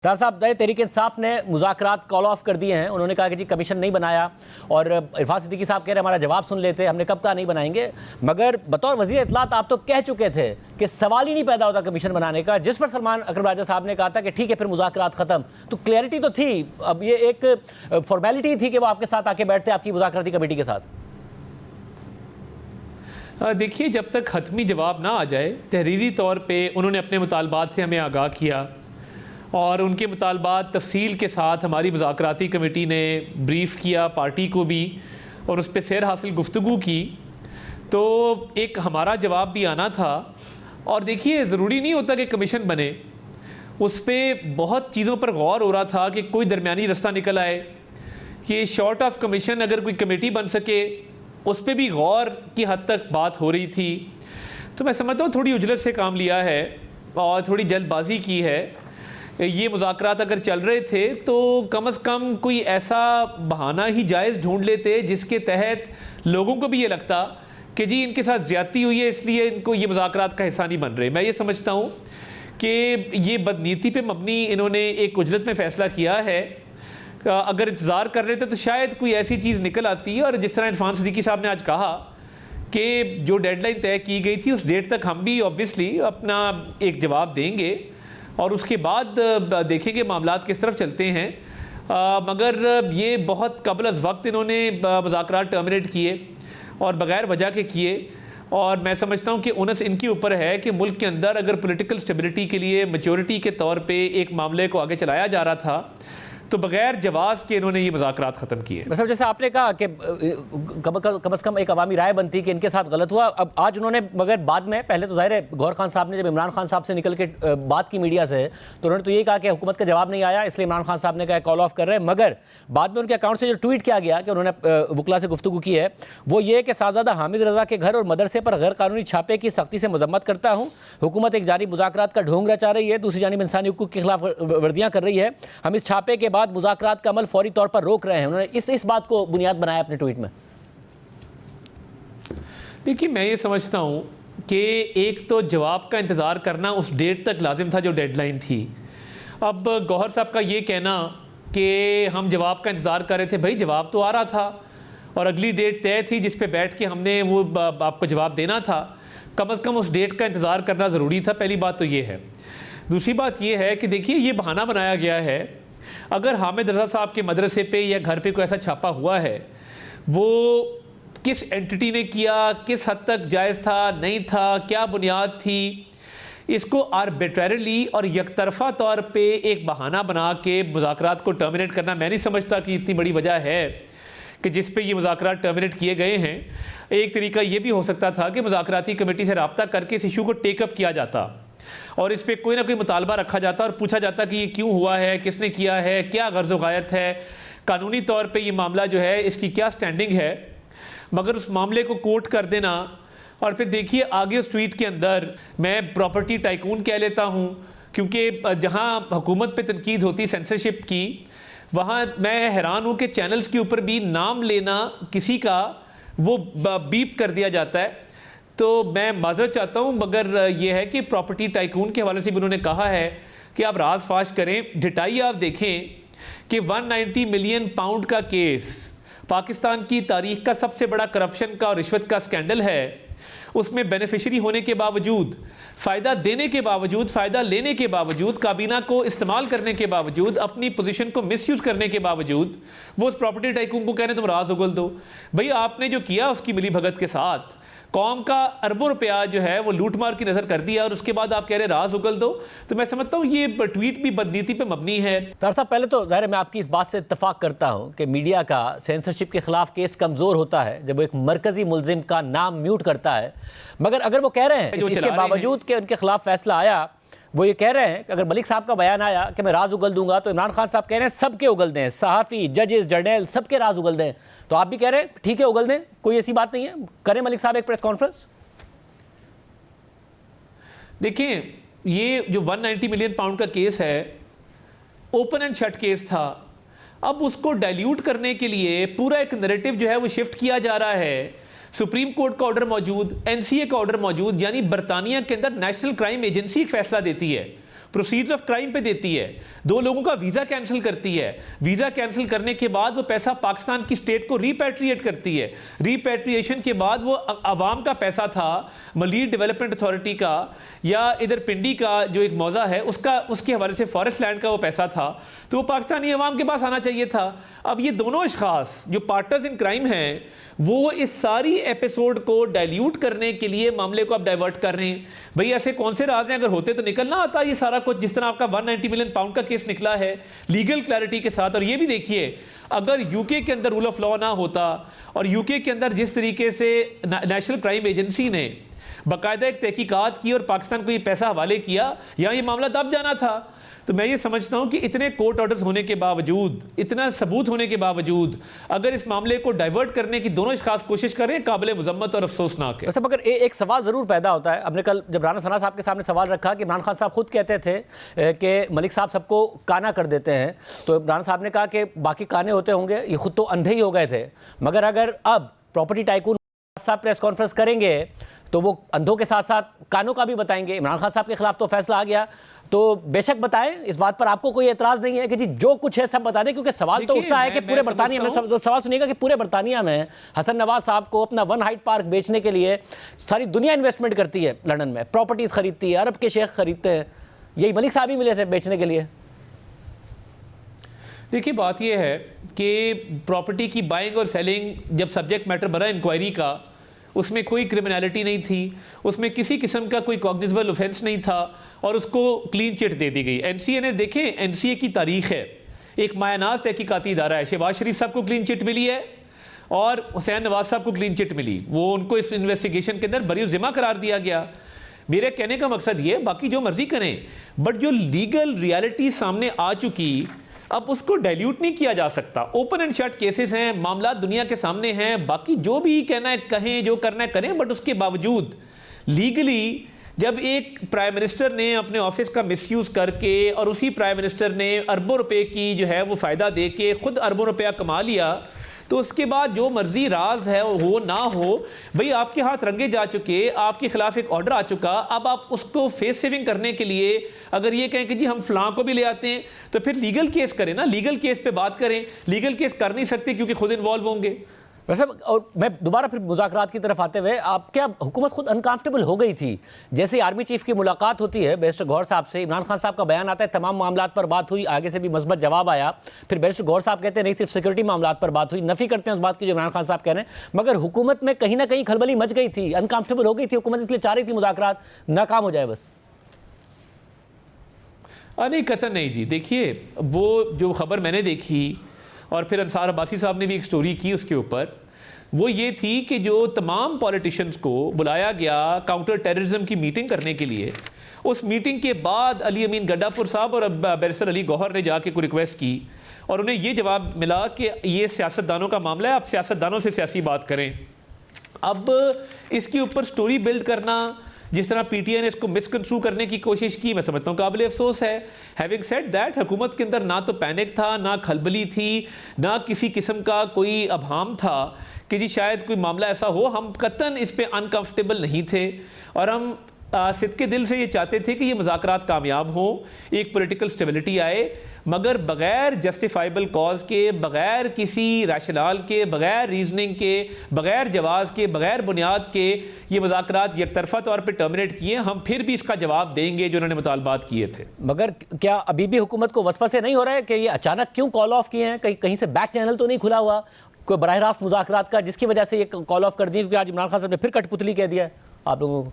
तार साहब, तहरीक इंसाफ ने मुज़ाकरात कॉल ऑफ कर दिए हैं। उन्होंने कहा कि जी कमीशन नहीं बनाया, और इरफान सिद्दीकी साहब कह रहे हैं हमारा जवाब सुन लेते, हमने कब कहा नहीं बनाएंगे। मगर बतौर वज़ीर इत्तलात आप तो कह चुके थे कि सवाल ही नहीं पैदा होता कमीशन बनाने का, जिस पर सलमान अकरम राजा साहब ने कहा था कि ठीक है फिर मुज़ाकरात ख़त्म। तो क्लैरिटी तो थी, अब ये एक फॉर्मेलिटी थी कि वो आपके साथ आके बैठते आपकी मुज़ाकराती कमेटी के साथ। देखिए, जब तक हतमी जवाब ना आ जाए, तहरीरी तौर पे उन्होंने अपने मुतालबात से हमें आगाह किया और उनके मुतालबात तफसील के साथ हमारी मुज़ाकराती कमेटी ने ब्रीफ़ किया पार्टी को भी, और उस पर सैर हासिल गुफ्तगू की। तो एक हमारा जवाब भी आना था। और देखिए, ज़रूरी नहीं होता कि कमीशन बने, उस पर बहुत चीज़ों पर गौर हो रहा था कि कोई दरमियानी रास्ता निकल आए कि शॉर्ट ऑफ कमीशन अगर कोई कमेटी बन सके, उस पर भी गौर की हद तक बात हो रही थी। तो मैं समझता हूँ थोड़ी उजलत से काम लिया है और थोड़ी जल्दबाजी की है। ये मुज़ाकरात अगर चल रहे थे तो कम से कम कोई ऐसा बहाना ही जायज़ ढूंढ लेते जिसके तहत लोगों को भी ये लगता कि जी इनके साथ ज़्यादती हुई है, इसलिए इनको ये मुज़ाकरात का हिस्सा नहीं बन रहे। मैं ये समझता हूँ कि ये बदनीति पे मबनी इन्होंने एक उजलत में फ़ैसला किया है। अगर इंतज़ार कर रहे थे तो शायद कोई ऐसी चीज़ निकल आती है। और जिस तरह इरफान सिद्दीकी साहब ने आज कहा कि जो डेडलाइन तय की गई थी उस डेट तक हम भी ऑब्वियसली अपना एक जवाब देंगे और उसके बाद देखेंगे मामलात किस तरफ चलते हैं। मगर ये बहुत कबल अज़ वक्त इन्होंने मुज़ाकरात टर्मिनेट किए और बग़ैर वजह के किए। और मैं समझता हूँ कि उनस इनके ऊपर है कि मुल्क के अंदर अगर पॉलिटिकल स्टेबिलिटी के लिए मैच्योरिटी के तौर पे एक मामले को आगे चलाया जा रहा था तो बगैर जवाब के इन्होंने ये मुज़ाकरात ख़त्म किए। मतलब जैसे आपने कहा कि कम से कम एक अवामी राय बनती कि इनके साथ गलत हुआ। अब आज उन्होंने, मगर बाद में, पहले तो ज़ाहिर है गौहर खान साहब ने जब इमरान खान साहब से निकल के बात की मीडिया से, तो उन्होंने तो ये कहा कि हुकूमत का जवाब नहीं आया इसलिए इमरान खान साहब ने कहा कॉल ऑफ कर रहे हैं। मगर बाद में उनके अकाउंट से जो ट्वीट किया गया कि उन्होंने वकला से गुफ्तगू की है, वो ये कि साहबजादा हामिद रज़ा के घर और मदरसे पर गैर कानूनी छापे की सख्ती से मजम्मत करता हूँ। हुकूमत एक जानिब मुज़ाकरात का ढोंग रचा रही है, दूसरी जानिब इंसानी हुकूक के खिलाफ वर्जियाँ कर रही है। हम इस छापे के बाद मुज़ाकरात का फौरी तौर पर रोक रहे हैं। उन्होंने इस बात को बुनियाद बनाया अपने ट्वीट में। देखिए, मैं ये समझता हूँ कि एक तो जवाब का इंतज़ार करना उस डेट तक लाजिम था जो डेडलाइन थी। अब गौहर साहब का ये कहना कि हम जवाब का इंतज़ार कर रहे थे, भाई जवाब तो आ रहा था और अगली डेट तय थी जिस पे बैठ के हमने वो आपको जवाब देना था। कम से कम उस डेट का इंतज़ार करना ज़रूरी था। पहली बात तो ये है। दूसरी बात ये है कि देखिए, ये बहाना बनाया गया है। अगर हामिद रज़ा साहब के मदरसे पे या घर पे कोई ऐसा छापा हुआ है, वो किस एंटिटी ने किया, किस हद तक जायज़ था, नहीं था, क्या बुनियाद थी, इसको आर्बिट्रेरली और यकतरफा तौर पे एक बहाना बना के मुज़ाकरात को टर्मिनेट करना, मैं नहीं समझता कि इतनी बड़ी वजह है कि जिस पे ये मुज़ाकरात टर्मिनेट किए गए हैं। एक तरीका ये भी हो सकता था कि मुज़ाकराती कमेटी से रब्ता करके इस इशू को टेकअप किया जाता और इस पर कोई ना कोई मुतालबा रखा जाता और पूछा जाता कि ये क्यों हुआ है, किसने किया है, क्या गर्ज़ गायत है, कानूनी तौर पे ये मामला जो है इसकी क्या स्टैंडिंग है। मगर उस मामले को कोर्ट कर देना और फिर देखिए आगे उस ट्वीट के अंदर मैं प्रॉपर्टी टाइकून कह लेता हूँ, क्योंकि जहाँ हुकूमत पे तनकीद होती सेंसरशिप की, वहाँ मैं हैरान हूँ कि चैनल्स के ऊपर भी नाम लेना किसी का वो बीप कर दिया जाता है। तो मैं माजरत चाहता हूँ, मगर ये है कि प्रॉपर्टी टाइकून के हवाले से भी उन्होंने कहा है कि आप राज फाश करें। डिटाई आप देखें कि 190 मिलियन पाउंड का केस पाकिस्तान की तारीख का सबसे बड़ा करप्शन का और रिश्वत का स्कैंडल है। उसमें बेनिफिशरी होने के बावजूद, फ़ायदा देने के बावजूद, फ़ायदा लेने के बावजूद, काबीना को इस्तेमाल करने के बावजूद, अपनी पोजीशन को मिसयूज़ करने के बावजूद वो उस प्रॉपर्टी टाइकून को कह रहे तुम राज उगल दो। भाई आपने जो किया उसकी मिली भगत के साथ कौम का अरबों रुपया जो है वो लूट मार की नजर कर दिया और उसके बाद आप कह रहे राज उगल दो। तो मैं समझता हूँ ये ट्वीट भी बदनीति पे मबनी है। तार साहब, पहले तो ज़ाहिर है मैं आपकी इस बात से इत्तफाक करता हूँ कि मीडिया का सेंसरशिप के खिलाफ केस कमज़ोर होता है जब वो एक मरकजी मुलजिम का नाम म्यूट करता है। मगर अगर वो कह रहे हैं इसके बावजूद कि उनके खिलाफ फैसला आया, वो ये कह रहे हैं कि अगर मलिक साहब का बयान आया कि मैं राज उगल दूंगा, तो इमरान खान साहब कह रहे हैं सबके उगल दें, सहाफ़ी, जजेस, जर्नल, सबके राज उगल दें। तो आप भी कह रहे हैं ठीक है उगल दें, कोई ऐसी बात नहीं है, करें मलिक साहब एक प्रेस कॉन्फ्रेंस। देखिए, ये जो 190 मिलियन पाउंड का केस है ओपन एंड शट केस था। अब उसको डाइल्यूट करने के लिए पूरा एक नैरेटिव जो है वो शिफ्ट किया जा रहा है। सुप्रीम कोर्ट का ऑर्डर मौजूद, एनसीए का ऑर्डर मौजूद, यानी बरतानिया के अंदर नेशनल क्राइम एजेंसी एक फैसला देती है प्रोसीड्स ऑफ क्राइम पे देती है, 2 लोगों का वीज़ा कैंसिल करती है, वीज़ा कैंसिल करने के बाद वो पैसा पाकिस्तान की स्टेट को रिपैट्रिएट करती है, रिपैट्रिएशन के बाद वो अवाम का पैसा था, मलीर डेवलपमेंट अथॉरिटी का या इधर पिंडी का जो एक मौजा है उसके हवाले से फॉरेस्ट लैंड का वो पैसा था, तो वो पाकिस्तानी अवाम के पास आना चाहिए था। अब ये दोनों अशखास जो पार्टनर्स इन क्राइम हैं, वो इस सारी एपिसोड को डाइल्यूट करने के लिए मामले को अब डाइवर्ट कर रहे हैं। भाई ऐसे कौन से राज हैं, अगर होते तो निकलना आता ये सारा कुछ, जिस तरह आपका 190 मिलियन पाउंड का केस निकला है लीगल क्लैरिटी के साथ। और ये भी देखिए, अगर यूके के अंदर रूल ऑफ लॉ ना होता और यूके के अंदर जिस तरीके से नेशनल क्राइम एजेंसी ने बाकायदा एक तहकीकात की और पाकिस्तान को ये पैसा हवाले किया, या ये मामला दब जाना था। तो मैं ये समझता हूं कि इतने कोर्ट ऑर्डर्स होने के बावजूद, इतना सबूत होने के बावजूद, अगर इस मामले को डाइवर्ट करने की दोनों खास कोशिश करें, काबिल मजम्मत और अफसोसनाक है। वैसे मगर एक सवाल ज़रूर पैदा होता है। हमने कल जब राना सना साहब के सामने सवाल रखा कि इमरान खान साहब खुद कहते थे कि मलिक साहब सबको काना कर देते हैं, तो इमरान साहब ने कहा कि बाकी काने होते होंगे, ये खुद तो अंधे ही हो गए थे। मगर अगर अब प्रॉपर्टी टाइकून साहब प्रेस कॉन्फ्रेंस करेंगे तो वो अंधों के साथ साथ कानों का भी बताएंगे। इमरान खान साहब के खिलाफ तो फैसला आ गया, तो बेशक बताएं, इस बात पर आपको कोई एतराज़ नहीं है कि जी जो कुछ है सब बता दें, क्योंकि सवाल तो उठता है कि पूरे बरतानिया में, सवाल सुनिएगा कि पूरे बरतानिया में हसन नवाज साहब को अपना 1 हाइड पार्क बेचने के लिए सारी दुनिया इन्वेस्टमेंट करती है, लंदन में प्रॉपर्टीज़ खरीदती है, अरब के शेख खरीदते हैं, यही मलिक साहब ही मिले थे बेचने के लिए। देखिए बात यह है कि प्रॉपर्टी की बाइंग और सेलिंग जब सब्जेक्ट मैटर बना इंक्वायरी का, उसमें कोई क्रिमिनलिटी नहीं थी, उसमें किसी किस्म का कोई कॉग्निजेबल ऑफेंस नहीं था और उसको क्लीन चिट दे दी गई। एनसीए ने, देखें एनसीए की तारीख है, एक मायनाज तहकीकाती इदारा है, शहबाज शरीफ साहब को क्लीन चिट मिली है और हुसैन नवाज साहब को क्लीन चिट मिली, वो उनको इस इन्वेस्टिगेशन के अंदर बरी ज़िम्मा करार दिया गया। मेरे कहने का मकसद ये, बाकी जो मर्जी करें, बट जो लीगल रियलिटी सामने आ चुकी, अब उसको डाइल्यूट नहीं किया जा सकता। ओपन एंड शट केसेस हैं, मामला दुनिया के सामने हैं, बाकी जो भी कहना है कहें, जो करना है करें, बट उसके बावजूद लीगली जब एक प्राइम मिनिस्टर ने अपने ऑफिस का मिसयूज करके और उसी प्राइम मिनिस्टर ने अरबों रुपए की जो है वो फ़ायदा दे के खुद अरबों रुपया कमा लिया, तो उसके बाद जो मर्जी राज है हो ना हो, भाई आपके हाथ रंगे जा चुके, आपके खिलाफ एक ऑर्डर आ चुका, अब आप उसको फेस सेविंग करने के लिए अगर ये कहें कि जी हम फलां को भी ले आते हैं, तो फिर लीगल केस करें ना, लीगल केस पे बात करें। लीगल केस कर नहीं सकते क्योंकि खुद इन्वॉल्व होंगे। वैसे और मैं दोबारा फिर मुज़ाकरात की तरफ आते हुए, आप क्या हुकूमत खुद अनकंफर्टेबल हो गई थी? जैसे ही आर्मी चीफ की मुलाकात होती है बैरिस्टर गौहर साहब से, इमरान खान साहब का बयान आता है, तमाम मामलात पर बात हुई, आगे से भी मस्बत जवाब आया, फिर बैरिस्टर गौहर साहब कहते हैं नहीं सिर्फ सिक्योरिटी मामलात पर बात हुई, नफ़ी करते हैं उस बात की जो इमरान खान साहब कह रहे हैं, मगर हुकूमत में कहीं ना कहीं खलबली मच गई थी, अनकंफर्टेबल हो गई थी हुकूमत, इसलिए चाह रही थी मुज़ाकरात नाकाम हो जाए बस। नहीं, कतई नहीं जी। देखिए वो जो खबर मैंने देखी और फिर अंसार अब्बासी साहब ने भी एक स्टोरी की उसके ऊपर, वो ये थी कि जो तमाम पॉलिटिशियंस को बुलाया गया काउंटर टेररिज्म की मीटिंग करने के लिए, उस मीटिंग के बाद अली अमीन गड्डापुर साहब और बैरिस्टर अली गौहर ने जाके कोई रिक्वेस्ट की और उन्हें ये जवाब मिला कि ये सियासतदानों का मामला है, आप सियासतदानों से सियासी बात करें। अब इसके ऊपर स्टोरी बिल्ड करना, जिस तरह पीटीआई ने इसको मिसकंस्ट्रू करने की कोशिश की, मैं समझता हूँ काबिल अफसोस है। हैविंग सेड दैट, हुकूमत के अंदर ना तो पैनिक था, ना खलबली थी, ना किसी किस्म का कोई अभाम था कि जी शायद कोई मामला ऐसा हो। हम कतन इस पे अनकंफर्टेबल नहीं थे और हम सिद्के दिल से ये चाहते थे कि ये मुज़ाकरात कामयाब हों, एक पॉलिटिकल स्टेबिलिटी आए, मगर बग़ैर जस्टिफाइबल कॉज के, बग़ैर किसी रैशनल के, बग़ैर रीजनिंग के, बग़ैर जवाज़ के, बग़ैर बुनियाद के ये मुज़ाकरात एकतरफ़ा तौर पर टर्मिनेट किए। हम फिर भी इसका जवाब देंगे जो उन्होंने मुतालबात किए थे। मगर क्या अभी भी हुकूमत को वसवसे नहीं हो रहा है कि ये अचानक क्यों कॉल ऑफ किए हैं? कहीं से बैक चैनल तो नहीं खुला हुआ कोई बराह रास्त मुज़ाकरात का, जिसकी वजह से ये कॉल ऑफ कर दिए? क्योंकि आज इमरान खान साहब ने फिर कठपुतली कह दिया है आप लोगों को।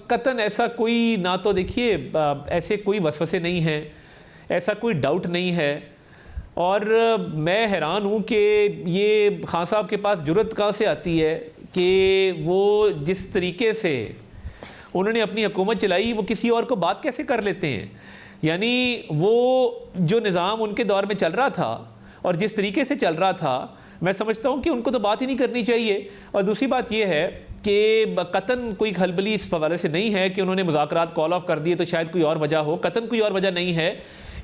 कतन ऐसा कोई, ना तो देखिए ऐसे कोई वसवसे नहीं हैं, ऐसा कोई डाउट नहीं है, और मैं हैरान हूँ कि ये खान साहब के पास जुर्रत कहाँ से आती है कि वो जिस तरीके से उन्होंने अपनी हुकूमत चलाई वो किसी और को बात कैसे कर लेते हैं। यानी वो जो निज़ाम उनके दौर में चल रहा था और जिस तरीके से चल रहा था, मैं समझता हूँ कि उनको तो बात ही नहीं करनी चाहिए। और दूसरी बात यह है कि कतन कोई खलबली इस हवाले से नहीं है कि उन्होंने मुज़ाकरात कॉल ऑफ कर दिए तो शायद कोई और वजह हो, कतन कोई और वजह नहीं है।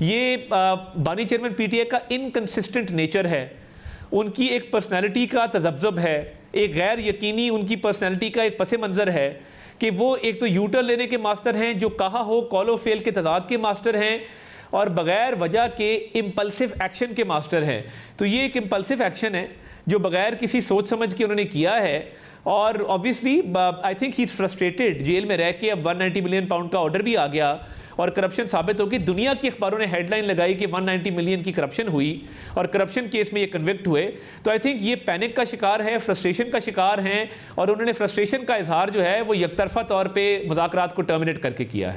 ये बानी चेयरमैन पीटीआई का इनकंसिस्टेंट नेचर है, उनकी एक पर्सनैलिटी का तजब्ज़ब है, एक गैर यकीनी उनकी पर्सनैलिटी का एक पस मंज़र है कि वो एक तो यूटर लेने के मास्टर हैं, जो कहा हो कॉल ऑफ फेल के तजाद के मास्टर हैं, और बगैर वजह के इम्पल्सिव एक्शन के मास्टर हैं। तो ये एक इम्पल्सिव एक्शन है जो बगैर किसी सोच समझ के उन्होंने किया है, और obviously I think he is frustrated. Jail में रह के अब 190 मिलियन पाउंड का ऑर्डर भी आ गया और करप्शन साबित होगी। दुनिया की अखबारों ने हेडलाइन लगाई कि 190 मिलियन की करप्शन हुई और करप्शन केस में ये कन्विक्ट हुए। तो आई थिंक ये पैनिक का शिकार है, फ्रस्ट्रेशन का शिकार हैं, और उन्होंने फ्रस्ट्रेशन का इजहार जो है वो यकतरफा तौर पे मुज़ाकरात को टर्मिनेट करके किया है।